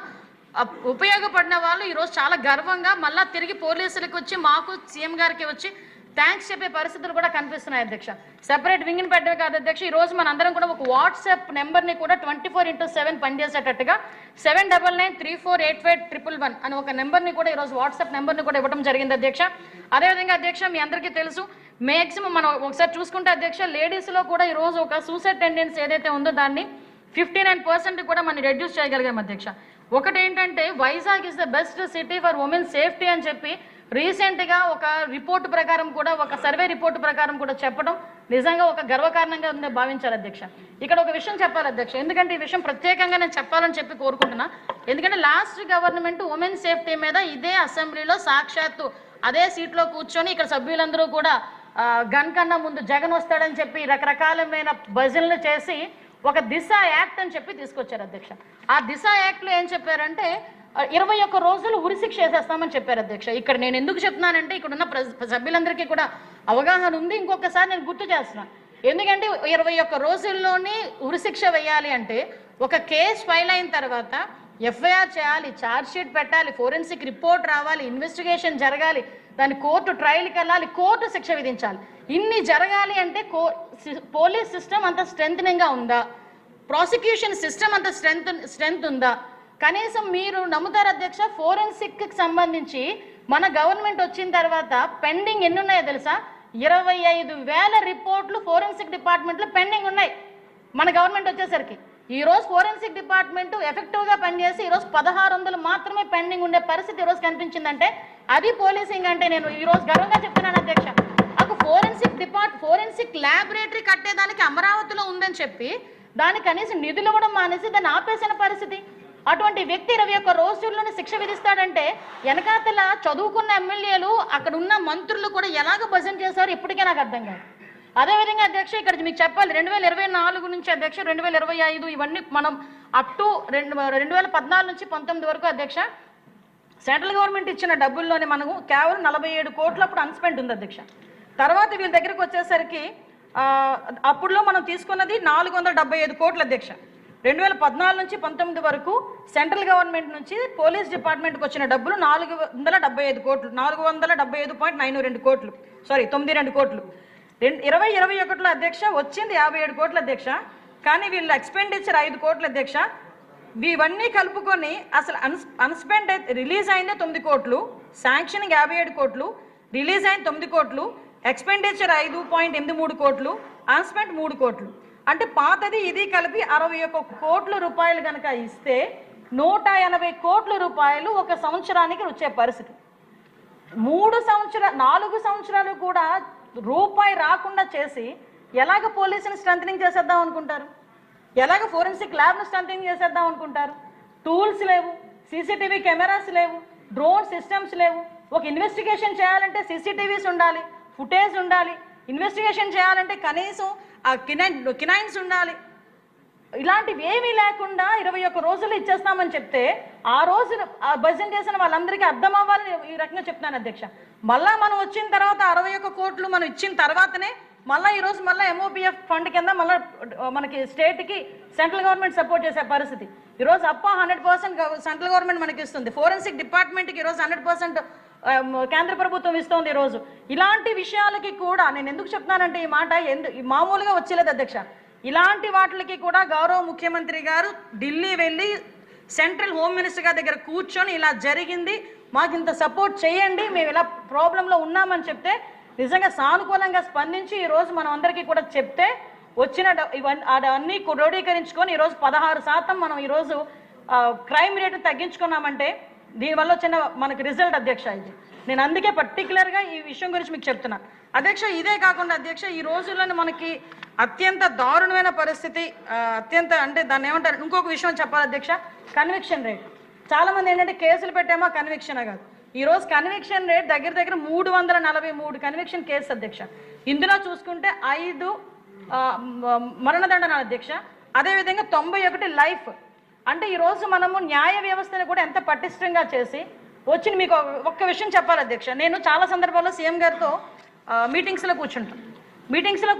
ఉపయోగపడిన వాళ్ళు ఈరోజు చాలా గర్వంగా మళ్ళీ తిరిగి పోలీసులకు వచ్చి మాకు సీఎం గారికి వచ్చి థ్యాంక్స్ చెప్పే పరిస్థితులు కూడా కనిపిస్తున్నాయి అధ్యక్ష. సెపరేట్ వింగ్ని పెట్టే కాదు అధ్యక్ష, ఈరోజు మనందరం కూడా ఒక వాట్సాప్ నెంబర్ని కూడా 24/7 పనిచేసేటట్టుగా 7993485111 అని ఒక నెంబర్ని కూడా ఈరోజు వాట్సాప్ నెంబర్ని కూడా ఇవ్వడం జరిగింది అధ్యక్ష. అదేవిధంగా అధ్యక్ష మీ అందరికీ తెలుసు మ్యాక్సిమం మనం ఒకసారి చూసుకుంటే అధ్యక్ష లేడీస్లో కూడా ఈరోజు ఒక సూసైడ్ టెండెన్సీ ఏదైతే ఉందో దాన్ని 59% కూడా మనం రెడ్యూస్ చేయగలిగాం అధ్యక్ష. ఒకటి ఏంటంటే Vizag is the best city for women safety అని చెప్పి రీసెంట్గా ఒక రిపోర్టు ప్రకారం కూడా, ఒక సర్వే రిపోర్టు ప్రకారం కూడా చెప్పడం నిజంగా ఒక గర్వకారణంగా భావించాలి అధ్యక్ష. ఇక్కడ ఒక విషయం చెప్పాలి అధ్యక్ష, ఎందుకంటే ఈ విషయం ప్రత్యేకంగా నేను చెప్పాలని చెప్పి కోరుకుంటున్నా. ఎందుకంటే లాస్ట్ గవర్నమెంట్ ఉమెన్ సేఫ్టీ మీద ఇదే అసెంబ్లీలో సాక్షాత్తు అదే సీట్లో కూర్చొని ఇక్కడ సభ్యులందరూ కూడా గన్ కన్నా ముందు జగన్ వస్తాడని చెప్పి రకరకాలమైన భజనలు చేసి ఒక దిశ యాక్ట్ అని చెప్పి తీసుకొచ్చారు అధ్యక్ష. ఆ దిశ యాక్ట్లో ఏం చెప్పారంటే 21 రోజులు ఉరిశిక్ష వేసేస్తామని చెప్పారు అధ్యక్ష. ఇక్కడ నేను ఎందుకు చెప్తున్నానంటే ఇక్కడ ఉన్న సభ్యులందరికీ కూడా అవగాహన ఉంది. ఇంకొకసారి నేను గుర్తు చేస్తున్నాను, ఎందుకంటే 21 రోజుల్లోని ఉరిశిక్ష వేయాలి అంటే ఒక కేసు ఫైల్ అయిన తర్వాత ఎఫ్ఐఆర్ చేయాలి, ఛార్జ్ షీట్ పెట్టాలి, ఫోరెన్సిక్ రిపోర్ట్ రావాలి, ఇన్వెస్టిగేషన్ జరగాలి, దాని కోర్టు ట్రయల్కి వెళ్ళాలి, కోర్టు శిక్ష విధించాలి. ఇన్ని జరగాలి అంటే పోలీస్ సిస్టమ్ అంత స్ట్రెంథనింగ్గా ఉందా, ప్రాసిక్యూషన్ సిస్టమ్ అంత స్ట్రెంత్ ఉందా? కనీసం మీరు నమ్ముతారు అధ్యక్ష, ఫోరెన్సిక్కి సంబంధించి మన గవర్నమెంట్ వచ్చిన తర్వాత పెండింగ్ ఎన్ని ఉన్నాయో తెలుసా? 25,000 రిపోర్ట్లు ఫోరెన్సిక్ డిపార్ట్మెంట్లో పెండింగ్ ఉన్నాయి మన గవర్నమెంట్ వచ్చేసరికి. ఈరోజు ఫోరెన్సిక్ డిపార్ట్మెంట్ ఎఫెక్టివ్గా పనిచేసి ఈరోజు 1600 మాత్రమే పెండింగ్ ఉండే పరిస్థితి ఈరోజు కనిపించిందంటే అది పోలీసింగ్ అంటే నేను ఈరోజు గర్వంగా చెప్తున్నాను అధ్యక్ష. నాకు ఫోరెన్సిక్ ల్యాబొరేటరీ కట్టేదానికి అమరావతిలో ఉందని చెప్పి దానికి కనీసం నిధులు ఇవ్వడం మానేసి దాన్ని ఆపేసిన పరిస్థితి. అటువంటి వ్యక్తి 21 రోజుల్లోనే శిక్ష విధిస్తాడంటే వెనకాతల చదువుకున్న ఎమ్మెల్యేలు అక్కడ ఉన్న మంత్రులు కూడా ఎలాగ భజన చేశారో ఇప్పటికే నాకు అర్థం కాదు. అదేవిధంగా అధ్యక్ష ఇక్కడ మీకు చెప్పాలి, 2024 నుంచి అధ్యక్ష 2025 ఇవన్నీ మనం అప్ టు 2014 నుంచి 19 వరకు అధ్యక్ష సెంట్రల్ గవర్నమెంట్ ఇచ్చిన డబ్బుల్లోనే మనము కేవలం 47 కోట్లు అప్పుడు అన్స్పెండ్ ఉంది అధ్యక్ష. తర్వాత వీళ్ళ దగ్గరకు వచ్చేసరికి అప్పుడులో మనం తీసుకున్నది 475 కోట్లు అధ్యక్ష. 2014 నుంచి 19 వరకు సెంట్రల్ గవర్నమెంట్ నుంచి పోలీస్ డిపార్ట్మెంట్కి వచ్చిన డబ్బులు 475 కోట్లు, 475.92 కోట్లు, 92 కోట్లు. 2021లో అధ్యక్ష వచ్చింది 57 కోట్ల అధ్యక్ష. కానీ వీళ్ళు ఎక్స్పెండిచర్ 5 కోట్ల అధ్యక్ష. ఇవన్నీ కలుపుకొని అసలు అన్స్పెండ్ రిలీజ్ అయిందే 9 కోట్లు, శాంక్షనింగ్ 57 కోట్లు, రిలీజ్ అయిన 9 కోట్లు, ఎక్స్పెండిచర్ 5.83 కోట్లు, అన్స్పెండ్ 3 కోట్లు. అంటే పాతది ఇది కలిపి 61 కోట్ల రూపాయలు కనుక ఇస్తే 180 కోట్ల రూపాయలు ఒక సంవత్సరానికి వచ్చే పరిస్థితి. 4 సంవత్సరాలు కూడా రూపాయి రాకుండా చేసి ఎలాగ పోలీసుని స్ట్రెంథనింగ్ చేసేద్దాం అనుకుంటారు, ఎలాగ ఫోరెన్సిక్ ల్యాబ్ను స్ట్రెంథనింగ్ చేసేద్దాం అనుకుంటారు? టూల్స్ లేవు, సీసీటీవీ కెమెరాస్ లేవు, డ్రోన్ సిస్టమ్స్ లేవు. ఒక ఇన్వెస్టిగేషన్ చేయాలంటే సీసీటీవీస్ ఉండాలి, ఫుటేజ్ ఉండాలి, ఇన్వెస్టిగేషన్ చేయాలంటే కనీసం కినైన్స్ ఉండాలి. ఇలాంటివి ఏమీ లేకుండా 21 రోజులు ఇచ్చేస్తామని చెప్తే ఆ రోజు భజన చేసిన వాళ్ళందరికీ అర్థం అవ్వాలని ఈ రకంగా చెప్తున్నాను అధ్యక్ష. మళ్ళా మనం వచ్చిన తర్వాత 61 కోట్లు మనం ఇచ్చిన తర్వాతనే మళ్ళీ ఈరోజు మళ్ళీ MOPF ఫండ్ కింద మళ్ళీ మనకి స్టేట్కి సెంట్రల్ గవర్నమెంట్ సపోర్ట్ చేసే పరిస్థితి. ఈరోజు అప్ప 100% సెంట్రల్ గవర్నమెంట్ మనకి ఇస్తుంది, ఫోరెన్సిక్ డిపార్ట్మెంట్కి ఈరోజు 100% కేంద్ర ప్రభుత్వం ఇస్తోంది. ఈరోజు ఇలాంటి విషయాలకి కూడా నేను ఎందుకు చెప్తున్నానంటే ఈ మాట మామూలుగా వచ్చేలేదు అధ్యక్ష. ఇలాంటి వాటికి కూడా గౌరవ ముఖ్యమంత్రి గారు ఢిల్లీ వెళ్ళి సెంట్రల్ హోమ్ మినిస్టర్ గారి దగ్గర కూర్చొని ఇలా జరిగింది, మాకు ఇంత సపోర్ట్ చేయండి, మేము ఇలా ప్రాబ్లంలో ఉన్నామని చెప్తే నిజంగా సానుకూలంగా స్పందించి ఈరోజు మనం అందరికీ కూడా చెప్తే వచ్చిన అన్నీ క్రోడీకరించుకొని ఈరోజు 16% మనం ఈరోజు క్రైమ్ రేటు తగ్గించుకున్నామంటే దీనివల్ల వచ్చిన మనకి రిజల్ట్ అధ్యక్ష. ఇది నేను అందుకే పర్టికులర్గా ఈ విషయం గురించి మీకు చెప్తున్నా అధ్యక్ష. ఇదే కాకుండా అధ్యక్ష ఈ రోజుల్లోనే మనకి అత్యంత దారుణమైన పరిస్థితి, అత్యంత అంటే దాన్ని ఏమంటారు, ఇంకొక విషయం చెప్పాలి అధ్యక్ష, కన్విక్షన్ రేట్. చాలామంది ఏంటంటే కేసులు పెట్టామా కన్విక్షనే కాదు. ఈరోజు కన్విక్షన్ రేట్ దగ్గర 343 కన్విక్షన్ కేసు అధ్యక్ష. ఇందులో చూసుకుంటే 5 మరణదండన అధ్యక్ష, అదేవిధంగా 91 లైఫ్. అంటే ఈరోజు మనము న్యాయ వ్యవస్థను కూడా ఎంత పటిష్టంగా చేసి వచ్చి మీకు ఒక్క విషయం చెప్పాలి అధ్యక్ష. నేను చాలా సందర్భాల్లో సీఎం గారితో మీటింగ్స్లో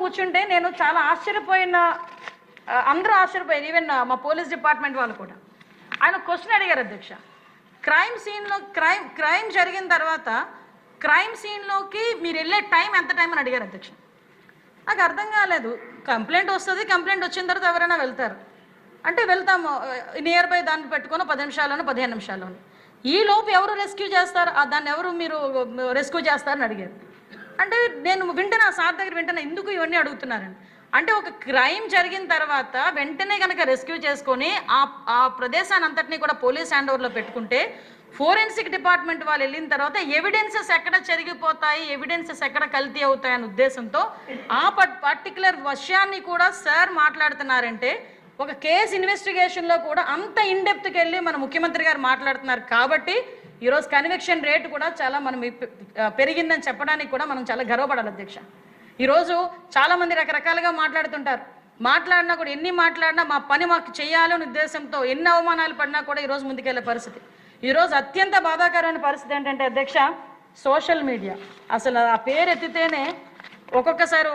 కూర్చుంటే నేను చాలా ఆశ్చర్యపోయిన, అందరూ ఆశ్చర్యపోయారు, ఈవెన్ మా పోలీస్ డిపార్ట్మెంట్ వాళ్ళు కూడా. ఆయన క్వశ్చన్ అడిగారు అధ్యక్ష, క్రైమ్ జరిగిన తర్వాత క్రైమ్ సీన్లోకి మీరు వెళ్ళే టైం ఎంత టైం అని అడిగారు అధ్యక్ష. నాకు అర్థం కాలేదు. కంప్లైంట్ వస్తుంది, కంప్లైంట్ వచ్చిన తర్వాత ఎవరైనా వెళ్తారు అంటే వెళ్తాము, నియర్ బై దాన్ని పెట్టుకొని 10 నిమిషాల్లోనూ 15 నిమిషాల్లోనూ. ఈ లోపు ఎవరు రెస్క్యూ చేస్తారు, దాన్ని ఎవరు మీరు రెస్క్యూ చేస్తారని అడిగారు. అంటే నేను వింటున్నా, సార్ దగ్గర వింటున్నా, ఎందుకు ఇవన్నీ అడుగుతున్నారని. అంటే ఒక క్రైమ్ జరిగిన తర్వాత వెంటనే కనుక రెస్క్యూ చేసుకొని ఆ ప్రదేశాన్ని అంతటినీ కూడా పోలీస్ హ్యాండ్ ఓవర్లో పెట్టుకుంటే ఫోరెన్సిక్ డిపార్ట్మెంట్ వాళ్ళు వెళ్ళిన తర్వాత ఎవిడెన్సెస్ ఎక్కడ చెరిగిపోతాయి, ఎవిడెన్సెస్ ఎక్కడ కల్తీ అవుతాయనే ఉద్దేశంతో ఆ పర్టికులర్ విషయాన్ని కూడా సార్ మాట్లాడుతున్నారంటే ఒక కేసు ఇన్వెస్టిగేషన్లో కూడా అంత ఇన్డెప్త్కి వెళ్ళి మన ముఖ్యమంత్రి గారు మాట్లాడుతున్నారు కాబట్టి ఈరోజు కన్విక్షన్ రేట్ కూడా చాలా మనం పెరిగిందని చెప్పడానికి కూడా మనం చాలా గర్వపడాలి అధ్యక్ష. ఈరోజు చాలామంది రకరకాలుగా మాట్లాడుతుంటారు, మాట్లాడినా కూడా ఎన్ని మాట్లాడినా మా పని మాకు చేయాలనే ఉద్దేశంతో ఎన్ని అవమానాలు పడినా కూడా ఈరోజు ముందుకెళ్ళే పరిస్థితి. ఈరోజు అత్యంత బాధాకరమైన పరిస్థితి ఏంటంటే అధ్యక్ష, సోషల్ మీడియా అసలు ఆ పేరు ఎత్తితేనే ఒక్కొక్కసారి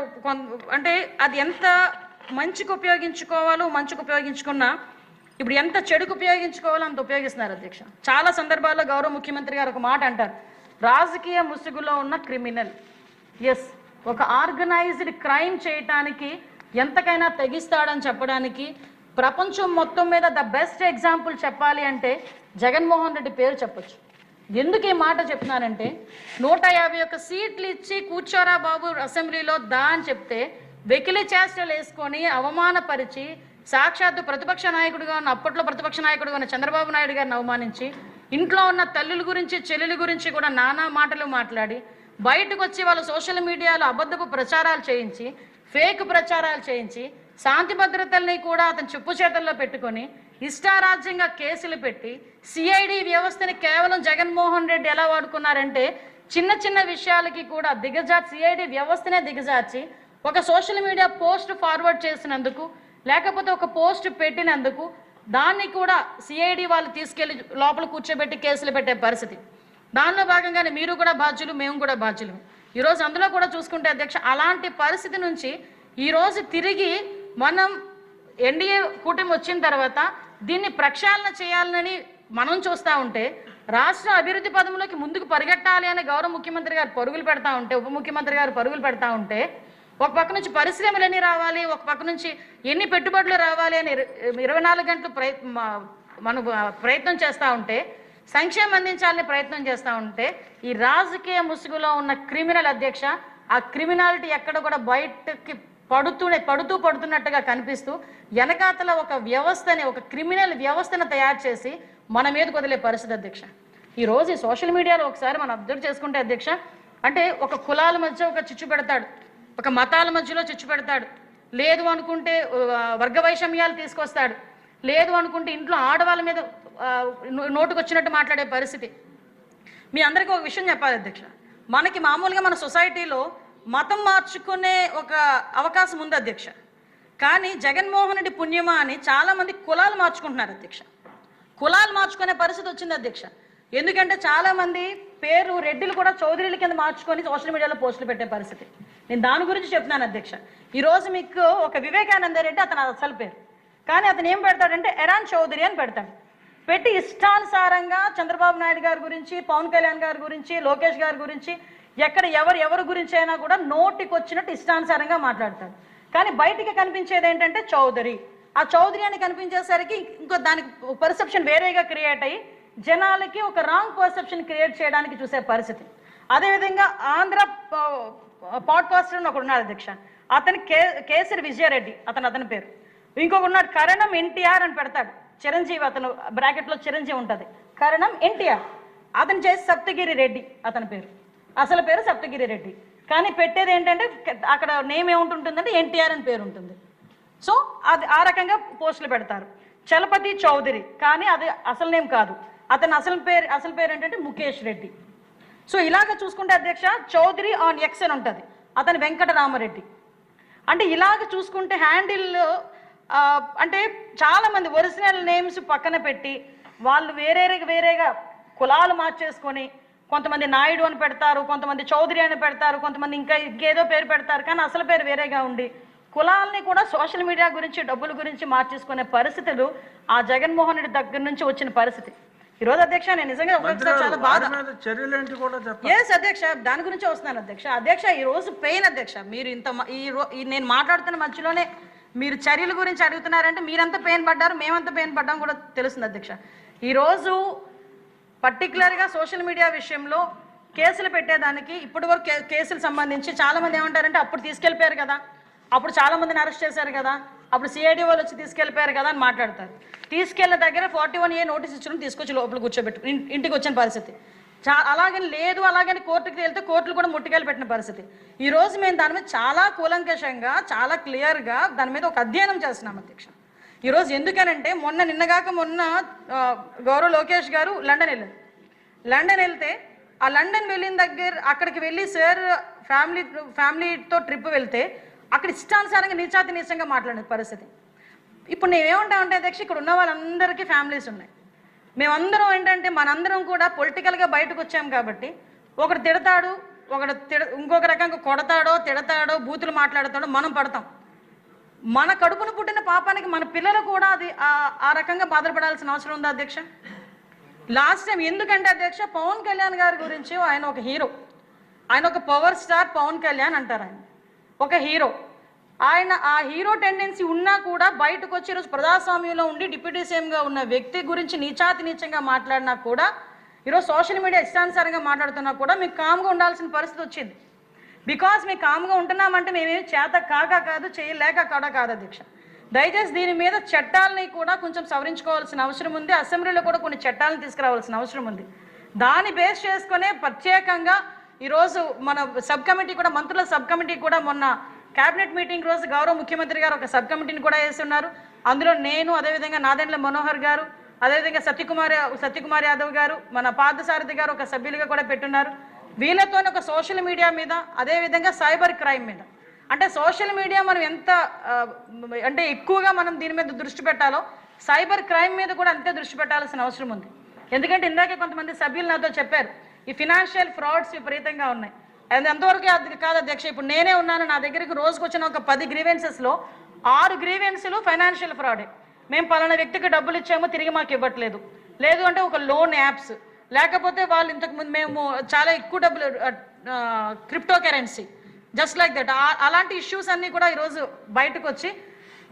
అంటే అది ఎంత మంచికి ఉపయోగించుకోవాలో మంచికి ఉపయోగించుకున్నా ఇప్పుడు ఎంత చెడుకు ఉపయోగించుకోవాలో అంత ఉపయోగిస్తున్నారు అధ్యక్ష. చాలా సందర్భాల్లో గౌరవ ముఖ్యమంత్రి గారు ఒక మాట అంటారు, రాజకీయ ముసుగులో ఉన్న క్రిమినల్. ఎస్, ఒక ఆర్గనైజ్డ్ క్రైమ్ చేయటానికి ఎంతకైనా తెగిస్తాడని చెప్పడానికి ప్రపంచం మొత్తం మీద ద బెస్ట్ ఎగ్జాంపుల్ చెప్పాలి అంటే జగన్మోహన్ రెడ్డి పేరు చెప్పొచ్చు. ఎందుకు ఈ మాట చెప్తున్నానంటే 151 సీట్లు ఇచ్చి కూర్చోరా బాబు అసెంబ్లీలో దా అని చెప్తే వెకిలి చేష్టలు వేసుకొని అవమానపరిచి సాక్షాత్తు ప్రతిపక్ష నాయకుడిగా ఉన్న అప్పట్లో ప్రతిపక్ష నాయకుడిగా ఉన్న చంద్రబాబు నాయుడు గారిని అవమానించి ఇంట్లో ఉన్న తల్లుల గురించి చెల్లెల గురించి కూడా నానా మాటలు మాట్లాడి బయటకు వచ్చి వాళ్ళు సోషల్ మీడియాలో అబద్ధపు ప్రచారాలు చేయించి ఫేక్ ప్రచారాలు చేయించి శాంతి భద్రతల్ని కూడా అతను చెప్పు చేతల్లో పెట్టుకొని ఇష్టారాజ్యంగా కేసులు పెట్టి సిఐడి వ్యవస్థని కేవలం జగన్మోహన్ రెడ్డి ఎలా వాడుకున్నారంటే చిన్న చిన్న విషయాలకి కూడా సిఐడి వ్యవస్థనే దిగజార్చి ఒక సోషల్ మీడియా పోస్ట్ ఫార్వర్డ్ చేసినందుకు లేకపోతే ఒక పోస్ట్ పెట్టినందుకు దాన్ని కూడా సిఐడి వాళ్ళు తీసుకెళ్లి లోపల కూర్చోబెట్టి కేసులు పెట్టే పరిస్థితి. దానిలో భాగంగానే మీరు కూడా బాధ్యులు, మేము కూడా బాధ్యులు. ఈరోజు అందులో కూడా చూసుకుంటే అధ్యక్ష, అలాంటి పరిస్థితి నుంచి ఈరోజు తిరిగి మనం ఎన్డీఏ కూటమి వచ్చిన తర్వాత దీన్ని ప్రక్షాళన చేయాలని మనం చూస్తూ ఉంటే రాష్ట్ర అభివృద్ధి పదంలోకి ముందుకు పరిగెట్టాలి అని గౌరవ ముఖ్యమంత్రి గారు పరుగులు పెడతా ఉంటే, ఉప ముఖ్యమంత్రి గారు పరుగులు పెడతా ఉంటే ఒక పక్క నుంచి పరిశ్రమలు ఎన్ని రావాలి, ఒక పక్క నుంచి ఎన్ని పెట్టుబడులు రావాలి అని 24 గంటలు మనం ప్రయత్నం చేస్తూ ఉంటే, సంక్షేమం అందించాలని ప్రయత్నం చేస్తూ ఉంటే ఈ రాజకీయ ముసుగులో ఉన్న క్రిమినల్ అధ్యక్ష, ఆ క్రిమినాలిటీ ఎక్కడ కూడా బయటకి పడుతున్నట్టుగా కనిపిస్తూ వెనకాతల ఒక వ్యవస్థని, ఒక క్రిమినల్ వ్యవస్థను తయారు చేసి మన మీద వదిలే పరిస్థితి అధ్యక్ష. ఈరోజు ఈ సోషల్ మీడియాలో ఒకసారి మనం అబ్జర్వ్ చేసుకుంటే అధ్యక్ష, అంటే ఒక కులాల మధ్య ఒక చిచ్చు పెడతాడు, ఒక మతాల మధ్యలో చిచ్చు పెడతాడు, లేదు అనుకుంటే వర్గ వైషమ్యాలు తీసుకొస్తాడు, లేదు అనుకుంటే ఇంట్లో ఆడవాళ్ళ మీద నోటుకు వచ్చినట్టు మాట్లాడే పరిస్థితి. మీ అందరికీ ఒక విషయం చెప్పాలి అధ్యక్ష, మనకి మామూలుగా మన సొసైటీలో మతం మార్చుకునే ఒక అవకాశం ఉంది అధ్యక్ష. కానీ జగన్మోహన్ రెడ్డి పుణ్యమా అని చాలామంది కులాలు మార్చుకుంటున్నారు అధ్యక్ష. కులాలు మార్చుకునే పరిస్థితి వచ్చింది అధ్యక్ష. ఎందుకంటే చాలామంది పేరు రెడ్డిలు కూడా చౌదరీల కింద మార్చుకొని సోషల్ మీడియాలో పోస్టులు పెట్టే పరిస్థితి. నేను దాని గురించి చెప్తున్నాను అధ్యక్ష. ఈరోజు మీకు ఒక వివేకానంద రెడ్డి అతను అసలు పేరు, కానీ అతను ఏం పెడతాడంటే ఎరాన్ చౌదరి అని పెడతాడు. పెట్టి ఇష్టానుసారంగా చంద్రబాబు నాయుడు గారి గురించి, పవన్ కళ్యాణ్ గారి గురించి, లోకేష్ గారి గురించి, ఎక్కడ ఎవరి గురించి అయినా కూడా నోటికి వచ్చినట్టు ఇష్టానుసారంగా మాట్లాడతాడు. కానీ బయటికి కనిపించేది ఏంటంటే చౌదరి. ఆ చౌదరి అని కనిపించేసరికి ఇంకో దానికి పర్సెప్షన్ వేరేగా క్రియేట్ అయ్యి జనాలకి ఒక రాంగ్ పర్సెప్షన్ క్రియేట్ చేయడానికి చూసే పరిస్థితి. అదేవిధంగా ఆంధ్ర పాడ్కాస్టర్ అని ఒకడు ఉన్నాడు అధ్యక్ష, అతని కేసరి విజయారెడ్డి అతని పేరు. ఇంకొక ఉన్నాడు కరణం ఎన్టీఆర్ అని పెడతాడు, చిరంజీవి, అతను బ్రాకెట్లో చిరంజీవి ఉంటుంది, కరణం ఎన్టీఆర్. అతను చేసి సప్తగిరి రెడ్డి అతని పేరు, అసలు పేరు సప్తగిరి రెడ్డి. కానీ పెట్టేది ఏంటంటే అక్కడ నేమ్ ఏముంటుందంటే ఎన్టీఆర్ అని పేరు ఉంటుంది. సో అది ఆ రకంగా పోస్టులు పెడతారు. చలపతి చౌదరి, కానీ అది అసలు నేమ్ కాదు, అతని అసలు పేరు ఏంటంటే ముఖేష్ రెడ్డి. సో ఇలాగ చూసుకుంటే అధ్యక్ష చౌదరి ఆన్ ఎక్స్ అని ఉంటుంది, అతని వెంకటరామరెడ్డి. అంటే ఇలాగ చూసుకుంటే హ్యాండిల్ అంటే చాలామంది ఒరిజినల్ నేమ్స్ పక్కన పెట్టి వాళ్ళు వేరేగా కులాలు మార్చేసుకొని కొంతమంది నాయుడు అని పెడతారు, కొంతమంది చౌదరి అని పెడతారు, కొంతమంది ఇంకేదో పేరు పెడతారు, కానీ అసలు పేరు వేరేగా ఉండి కులాలని కూడా సోషల్ మీడియా గురించి, డబ్బుల గురించి మార్చేసుకునే పరిస్థితులు ఆ జగన్మోహన్ రెడ్డి దగ్గర నుంచి వచ్చిన పరిస్థితి. ఈరోజు అధ్యక్ష నేను నిజంగా చాలా బాధ. ఎస్ అధ్యక్ష, దాని గురించి వస్తున్నాను అధ్యక్ష. ఈ రోజు పెయిన్ అధ్యక్ష. మీరు నేను మాట్లాడుతున్న మధ్యలోనే మీరు చర్యల గురించి అడుగుతున్నారంటే మీరంతా పెయిన్ పడ్డారు, మేమంతా పెయిన్ పడ్డాం కూడా తెలుస్తుంది అధ్యక్ష. ఈరోజు పర్టికులర్గా సోషల్ మీడియా విషయంలో కేసులు పెట్టేదానికి ఇప్పటి వరకు కేసులు సంబంధించి చాలామంది ఏమంటారంటే అప్పుడు తీసుకెళ్ళిపోయారు కదా, అప్పుడు చాలామందిని అరెస్ట్ చేశారు కదా, అప్పుడు సిఐడి వాళ్ళు వచ్చి తీసుకెళ్ళిపోయారు కదా అని మాట్లాడతారు. తీసుకెళ్ళిన దగ్గర 41A నోటీస్ ఇచ్చడం తీసుకొచ్చి లోపల కూర్చోబెట్టు ఇంటికి వచ్చిన పరిస్థితి. అలాగని లేదు, అలాగని కోర్టుకి వెళ్తే కోర్టులు కూడా ముట్టికాయలు పెట్టిన పరిస్థితి. ఈరోజు మేము దాని మీద చాలా కూలంకషంగా, చాలా క్లియర్గా దాని మీద ఒక అధ్యయనం చేస్తున్నాం అధ్యక్ష. ఈరోజు ఎందుకనంటే నిన్నగాక మొన్న గౌరవ్ లోకేష్ గారు లండన్ వెళ్తే ఆ లండన్ వెళ్ళిన దగ్గర అక్కడికి వెళ్ళి సార్ ఫ్యామిలీతో ట్రిప్ వెళ్తే అక్కడ ఇష్టానుసారంగా నీచంగా మాట్లాడిన పరిస్థితి. ఇప్పుడు నేనేమంటామంటే అధ్యక్ష, ఇక్కడ ఉన్న వాళ్ళందరికీ ఫ్యామిలీస్ ఉన్నాయి. మేమందరం ఏంటంటే మనందరం కూడా పొలిటికల్గా బయటకు వచ్చాం కాబట్టి ఒకడు తిడతాడు, ఇంకొక రకంగా కొడతాడో తిడతాడో బూతులు మాట్లాడతాడో మనం పడతాం. మన కడుపును పుట్టిన పాపానికి మన పిల్లలు కూడా అది ఆ రకంగా బాధపడాల్సిన అవసరం ఉందా అధ్యక్ష? లాస్ట్ టైం ఎందుకంటే అధ్యక్ష, పవన్ కళ్యాణ్ గారి గురించి ఆయన ఒక హీరో, ఆయన ఒక పవర్ స్టార్ పవన్ కళ్యాణ్ అంటారు. ఆయన ఒక హీరో. ఆయన ఆ హీరో టెండెన్సీ ఉన్నా కూడా బయటకు వచ్చి ఈరోజు ప్రజాస్వామ్యంలో ఉండి డిప్యూటీ సీఎంగా ఉన్న వ్యక్తి గురించి నీచంగా మాట్లాడినా కూడా, ఈరోజు సోషల్ మీడియా ఇష్టానుసారంగా మాట్లాడుతున్నా కూడా మీకు కామ్గా ఉండాల్సిన పరిస్థితి వచ్చింది. బికాస్ మేము కామ్గా ఉంటున్నామంటే మేమేమి చేత కాదు, చేయలేక కాదు అధ్యక్ష. దయచేసి దీని మీద చట్టాలని కూడా కొంచెం సవరించుకోవాల్సిన అవసరం ఉంది. అసెంబ్లీలో కూడా కొన్ని చట్టాలను తీసుకురావాల్సిన అవసరం ఉంది. దాన్ని బేస్ చేసుకునే ప్రత్యేకంగా ఈరోజు మన సబ్ కమిటీ కూడా, మంత్రుల సబ్ కమిటీ కూడా మొన్న క్యాబినెట్ మీటింగ్ రోజు గౌరవ ముఖ్యమంత్రి గారు ఒక సబ్ కమిటీని కూడా వేస్తున్నారు. అందులో నేను, అదేవిధంగా నాదెండ్ల మనోహర్ గారు, అదేవిధంగా సత్యకుమార్ యాదవ్ గారు, మన పార్థసారథి గారు ఒక సభ్యులుగా కూడా పెట్టున్నారు. వీళ్ళతోనే ఒక సోషల్ మీడియా మీద, అదేవిధంగా సైబర్ క్రైమ్ మీద, అంటే సోషల్ మీడియా మనం ఎంత అంటే ఎక్కువగా మనం దీని మీద దృష్టి పెట్టాలో సైబర్ క్రైమ్ మీద కూడా అంతే దృష్టి పెట్టాల్సిన అవసరం ఉంది. ఎందుకంటే ఇందాకే కొంతమంది సభ్యులు నాతో చెప్పారు, ఈ ఫినాన్షియల్ ఫ్రాడ్స్ విపరీతంగా ఉన్నాయి. అది ఎంతవరకు అది కాదు అధ్యక్ష. ఇప్పుడు నేనే ఉన్నాను, నా దగ్గరికి రోజుకు వచ్చిన ఒక 10 గ్రీవెన్సెస్లో 6 గ్రీవెన్స్లు ఫైనాన్షియల్ ఫ్రాడే. మేము పలానా వ్యక్తికి డబ్బులు ఇచ్చామో తిరిగి మాకు ఇవ్వట్లేదు, లేదు అంటే ఒక లోన్ యాప్స్, లేకపోతే వాళ్ళు ఇంతకుముందు మేము చాలా ఎక్కువ డబ్బులు crypto currency, just like that. అలాంటి ఇష్యూస్ అన్నీ కూడా ఈరోజు బయటకు వచ్చి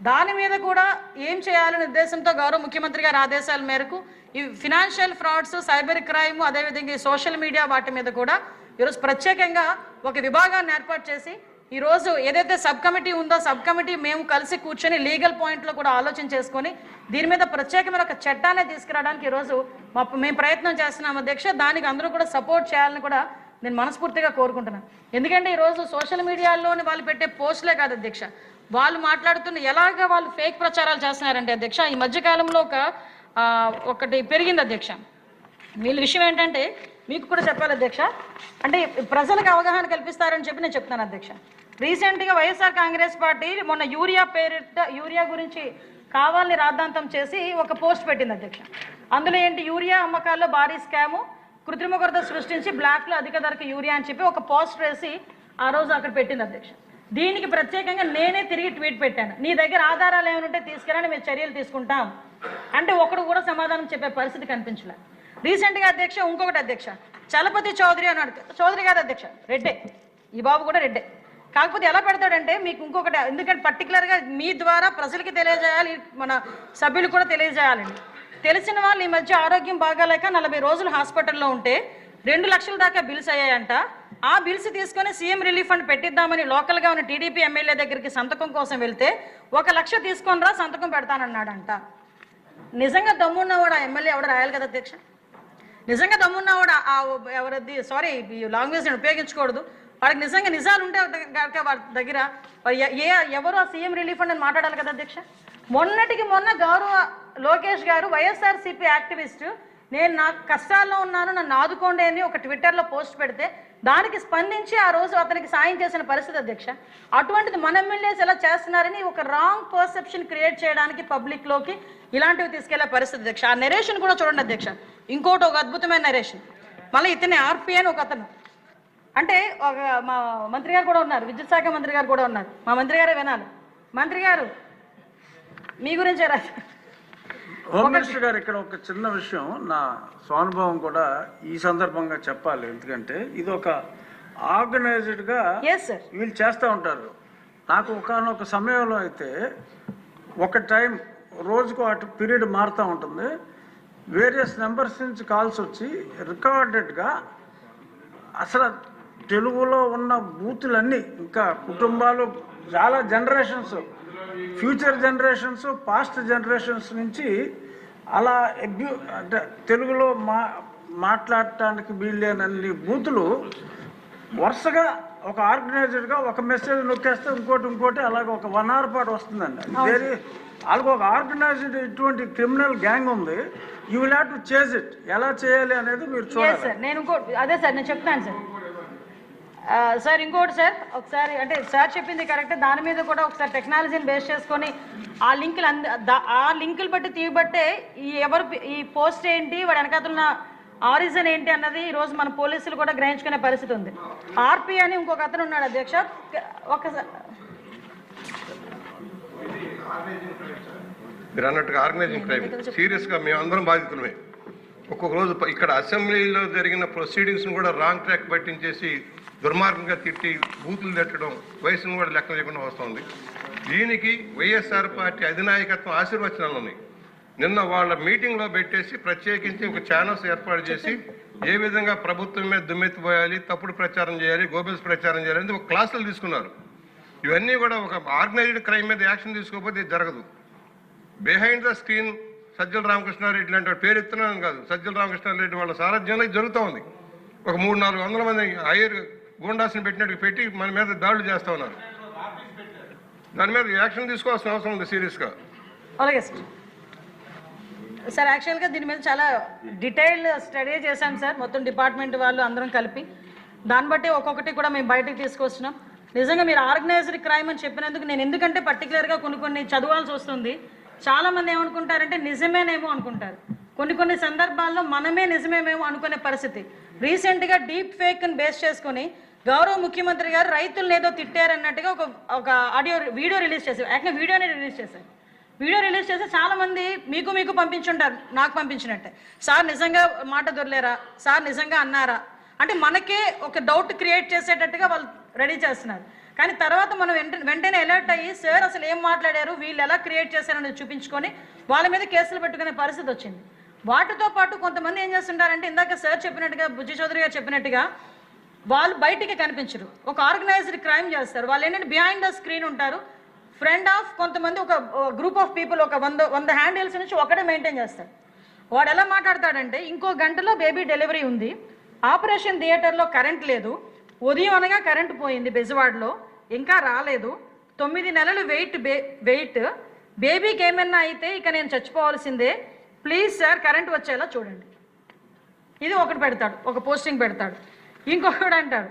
దాని మీద కూడా ఏం చేయాలనే ఉద్దేశంతో గౌరవ ముఖ్యమంత్రి గారి ఆదేశాల మేరకు ఈ ఫినాన్షియల్ ఫ్రాడ్స్, సైబర్ క్రైమ్, అదేవిధంగా ఈ సోషల్ మీడియా వాటి మీద కూడా ఈరోజు ప్రత్యేకంగా ఒక విభాగాన్ని ఏర్పాటు చేసి ఈరోజు ఏదైతే సబ్ కమిటీ ఉందో సబ్ కమిటీ మేము కలిసి కూర్చొని లీగల్ పాయింట్లో కూడా ఆలోచన చేసుకొని దీని మీద ప్రత్యేకమైన ఒక చట్టాన్ని తీసుకురావడానికి ఈరోజు మేము ప్రయత్నం చేస్తున్నాం అధ్యక్ష. దానికి అందరూ కూడా సపోర్ట్ చేయాలని కూడా నేను మనస్ఫూర్తిగా కోరుకుంటున్నాను. ఎందుకంటే ఈరోజు సోషల్ మీడియాలోని వాళ్ళు పెట్టే పోస్టులే కాదు అధ్యక్ష, వాళ్ళు మాట్లాడుతున్న ఎలాగ వాళ్ళు ఫేక్ ప్రచారాలు చేస్తున్నారంటే అధ్యక్ష, ఈ మధ్యకాలంలో ఒకటి పెరిగింది అధ్యక్ష. వీళ్ళ విషయం ఏంటంటే మీకు కూడా చెప్పాలి అధ్యక్ష, అంటే ప్రజలకు అవగాహన కల్పిస్తారని చెప్పి నేను చెప్తాను అధ్యక్ష. రీసెంట్గా వైఎస్ఆర్ కాంగ్రెస్ పార్టీ మొన్న యూరియా గురించి కావాలని రాద్ధాంతం చేసి ఒక పోస్ట్ పెట్టింది అధ్యక్ష. అందులో ఏంటి, యూరియా అమ్మకాల్లో భారీ స్కాము, కృత్రిమ కొరత సృష్టించి బ్లాక్లో అధిక ధరకు యూరియా అని చెప్పి ఒక పోస్ట్ వేసి ఆ రోజు అక్కడ పెట్టింది అధ్యక్ష. దీనికి ప్రత్యేకంగా నేనే తిరిగి ట్వీట్ పెట్టాను, నీ దగ్గర ఆధారాలు ఏమైనా ఉంటే తీసుకురాని మేము చర్యలు తీసుకుంటాం అంటే ఒకడు కూడా సమాధానం చెప్పే పరిస్థితి కనిపించలే. రీసెంట్గా అధ్యక్ష ఇంకొకటి అధ్యక్ష, చలపతి చౌదరి అన్నాడు. చౌదరి కాదు అధ్యక్ష, రెడ్డే, ఈ బాబు కూడా రెడ్డే. కాకపోతే ఎలా పెడతాడంటే మీకు ఇంకొకటి, ఎందుకంటే పర్టికులర్గా మీ ద్వారా ప్రజలకి తెలియజేయాలి, మన సభ్యులు కూడా తెలియజేయాలండి. తెలిసిన వాళ్ళు ఈ మధ్య ఆరోగ్యం బాగాలేక 40 రోజులు హాస్పిటల్లో ఉంటే 2 లక్షల దాకా బిల్స్ అయ్యాయంట. ఆ బిల్స్ తీసుకొని సీఎం రిలీఫ్ ఫండ్ పెట్టిద్దామని లోకల్గా ఉన్న టీడీపీ ఎమ్మెల్యే దగ్గరికి సంతకం కోసం వెళ్తే 1 లక్ష తీసుకొని రా సంతకం పెడతానన్నాడంట. నిజంగా దమ్మున్నవాడు ఆ ఎమ్మెల్యే ఎవడ రాయాలి కదా అధ్యక్ష. నిజంగా దమ్మున్నవాడు ఎవరది, సారీ ఈ లాంగ్వేజ్ నేను ఉపయోగించకూడదు, వాడికి నిజంగా నిజాలు ఉంటే వాడి దగ్గర ఎవరు ఆ సీఎం రిలీఫ్ ఫండ్ అని మాట్లాడాలి కదా అధ్యక్ష. మొన్నటికి మొన్న గౌరవ లోకేష్ గారు వైఎస్ఆర్సీపీ యాక్టివిస్టు, నేను నా కష్టాల్లో ఉన్నాను నన్ను ఆదుకోండి అని ఒక ట్విట్టర్లో పోస్ట్ పెడితే దానికి స్పందించి ఆ రోజు అతనికి సాయం చేసిన పరిస్థితి అధ్యక్ష. అటువంటిది మన ఎమ్మెల్యేస్ ఎలా చేస్తున్నారని ఒక రాంగ్ పర్సెప్షన్ క్రియేట్ చేయడానికి పబ్లిక్లోకి ఇలాంటివి తీసుకెళ్లే పరిస్థితి అధ్యక్ష. ఆ నెరేషన్ కూడా చూడండి అధ్యక్ష, ఇంకోటి ఒక అద్భుతమైన నెరేషన్. మళ్ళీ ఇతనే ఆర్పీ అని ఒక అతను, అంటే ఒక మా మంత్రి గారు కూడా ఉన్నారు, విద్యుత్ శాఖ మంత్రి గారు కూడా ఉన్నారు, మా మంత్రి గారే వినాలి. మంత్రి గారు మీ గురించే రాదు. హోమ్ మినిస్టర్ గారు, ఇక్కడ ఒక చిన్న విషయం నా స్వానుభవం కూడా ఈ సందర్భంగా చెప్పాలి. ఎందుకంటే ఇది ఒక ఆర్గనైజ్డ్గా వీళ్ళు చేస్తూ ఉంటారు. నాకు ఒకనొక సమయంలో అయితే ఒక టైం రోజుకు అటు పీరియడ్ మారుతూ ఉంటుంది, వేరియస్ నెంబర్స్ నుంచి కాల్స్ వచ్చి రికార్డెడ్గా అసలు తెలుగులో ఉన్న బూతులన్నీ, ఇంకా కుటుంబాలు చాలా generations future generations past generations నుంచి అలా అంటే తెలుగులో మాట్లాడటానికి వీల్లేనన్ని బూతులు వరుసగా ఒక ఆర్గనైజర్గా ఒక మెసేజ్ నొక్కేస్తే ఇంకోటి అలాగే ఒక 1 hour పాటు వస్తుందండి. వేరే వాళ్ళకి ఒక ఆర్గనైజ్డ్ ఇటువంటి క్రిమినల్ గ్యాంగ్ ఉంది. You will have to chase it. ఎలా చేయాలి అనేది మీరు చూడాలి సార్. నేను అదే సార్ నేను చెప్తాను సార్. సార్ ఇంకోటి సార్, ఒకసారి అంటే సార్ చెప్పింది కరెక్ట్. దాని మీద కూడా ఒకసారి టెక్నాలజీని బేస్ చేసుకొని ఆ లింకులు బట్టి తీయబట్టే ఈ పోస్ట్ ఏంటి, వాడి వెనకాతలున్న ఆరిజన్ ఏంటి అన్నది ఈరోజు మన పోలీసులు కూడా గ్రహించుకునే పరిస్థితి ఉంది. ఆర్పి అని ఇంకొక అతను ఉన్నాడు అధ్యక్ష. ఒకసారి మీరు అన్నట్టుగా ఆర్గనైజింగ్ క్రైమ్ సీరియస్గా మేము అందరం బాధితులమే. ఒక్కొక్క రోజు ఇక్కడ అసెంబ్లీలో జరిగిన ప్రొసీడింగ్స్ను కూడా రాంగ్ ట్రాక్ పట్టించేసి దుర్మార్గంగా తిట్టి బూతులు తట్టడం, వయసును కూడా లెక్క లేకుండా వస్తుంది. దీనికి వైఎస్ఆర్ పార్టీ అధినాయకత్వం ఆశీర్వచనాలు ఉన్నాయి. నిన్న వాళ్ళ మీటింగ్లో పెట్టేసి ప్రత్యేకించి ఒక ఛానల్స్ ఏర్పాటు చేసి ఏ విధంగా ప్రభుత్వం మీద దుమ్మెత్తిపోయాలి, తప్పుడు ప్రచారం చేయాలి, గోబెల్స్ ప్రచారం చేయాలి ఒక క్లాసులు తీసుకున్నారు. ఇవన్నీ కూడా ఒక ఆర్గనైజ్డ్ క్రైమ్ మీద యాక్షన్ తీసుకోకపోతే ఇది జరగదు. Behind the screen Sajjala Ramakrishna Reddy లాంటి పేరు ఎత్తున్నాను కాదు, సజ్జల రామకృష్ణారెడ్డి వాళ్ళ సారథ్యంలో జరుగుతూ ఉంది. ఒక 300-400 మంది హైయర్ గూండాస్ని పెట్టినట్టు పెట్టి మన మీద దాడులు చేస్తూ ఉన్నారు. దాని మీద యాక్షన్ తీసుకోవాల్సిన అవసరం ఉంది సీరియస్గా. అలాగే సార్. యాక్చువల్గా దీని మీద చాలా డీటెయిల్డ్ స్టడీ చేశాం సార్, మొత్తం డిపార్ట్మెంట్ వాళ్ళు అందరం కలిపి. దాన్ని బట్టి ఒక్కొక్కటి కూడా మేము బయటకు తీసుకొస్తున్నాం. నిజంగా మీరు ఆర్గనైజ్డ్ క్రైమ్ అని చెప్పినందుకు నేను ఎందుకంటే పర్టికులర్గా కొన్ని చదవాల్సి వస్తుంది. చాలామంది ఏమనుకుంటారంటే నిజమేనేమో అనుకుంటారు. కొన్ని సందర్భాల్లో మనమే నిజమేమేమో అనుకునే పరిస్థితి. రీసెంట్గా డీప్ ఫేక్ని బేస్ చేసుకొని గౌరవ ముఖ్యమంత్రి గారు రైతులను ఏదో తిట్టారన్నట్టుగా ఒక వీడియో రిలీజ్ చేశారు. యాక్చువల్గా వీడియోనే రిలీజ్ చేశారు. వీడియో రిలీజ్ చేస్తే చాలామంది మీకు పంపించుంటారు, నాకు పంపించినట్టే. సార్ నిజంగా మాట దొరలేరా, సార్ నిజంగా అన్నారా అంటే మనకే ఒక డౌట్ క్రియేట్ చేసేటట్టుగా వాళ్ళు రెడీ చేస్తున్నారు. కానీ తర్వాత మనం వెంటనే అలర్ట్ అయ్యి సార్ అసలు ఏం మాట్లాడారు, వీళ్ళు ఎలా క్రియేట్ చేశారనేది చూపించుకొని వాళ్ళ మీద కేసులు పెట్టుకునే పరిస్థితి వచ్చింది. వాటితో పాటు కొంతమంది ఏం చేస్తుంటారంటే ఇందాక సార్ చెప్పినట్టుగా, బుజ్జి చౌదరి గారు చెప్పినట్టుగా వాళ్ళు బయటికి కనిపించరు, ఒక ఆర్గనైజ్డ్ క్రైమ్ చేస్తారు. వాళ్ళు ఏంటంటే బిహైండ్ ద స్క్రీన్ ఉంటారు. ఫ్రెండ్ ఆఫ్ కొంతమంది ఒక గ్రూప్ ఆఫ్ పీపుల్ ఒక 100 హ్యాండిల్స్ నుంచి ఒకటే మెయింటైన్ చేస్తారు. వాడు ఎలా మాట్లాడతాడంటే ఇంకో గంటలో బేబీ డెలివరీ ఉంది, ఆపరేషన్ థియేటర్లో కరెంట్ లేదు, ఉదయం అనగా కరెంట్ పోయింది బెజవాడలో, ఇంకా రాలేదు, 9 నెలలు వెయిట్ బేబీకి ఏమన్నా అయితే ఇక నేను చచ్చిపోవాల్సిందే, ప్లీజ్ సార్ కరెంట్ వచ్చేలా చూడండి. ఇది ఒకటి పెడతాడు, ఒక పోస్టింగ్ పెడతాడు. ఇంకొకడు అంటాడు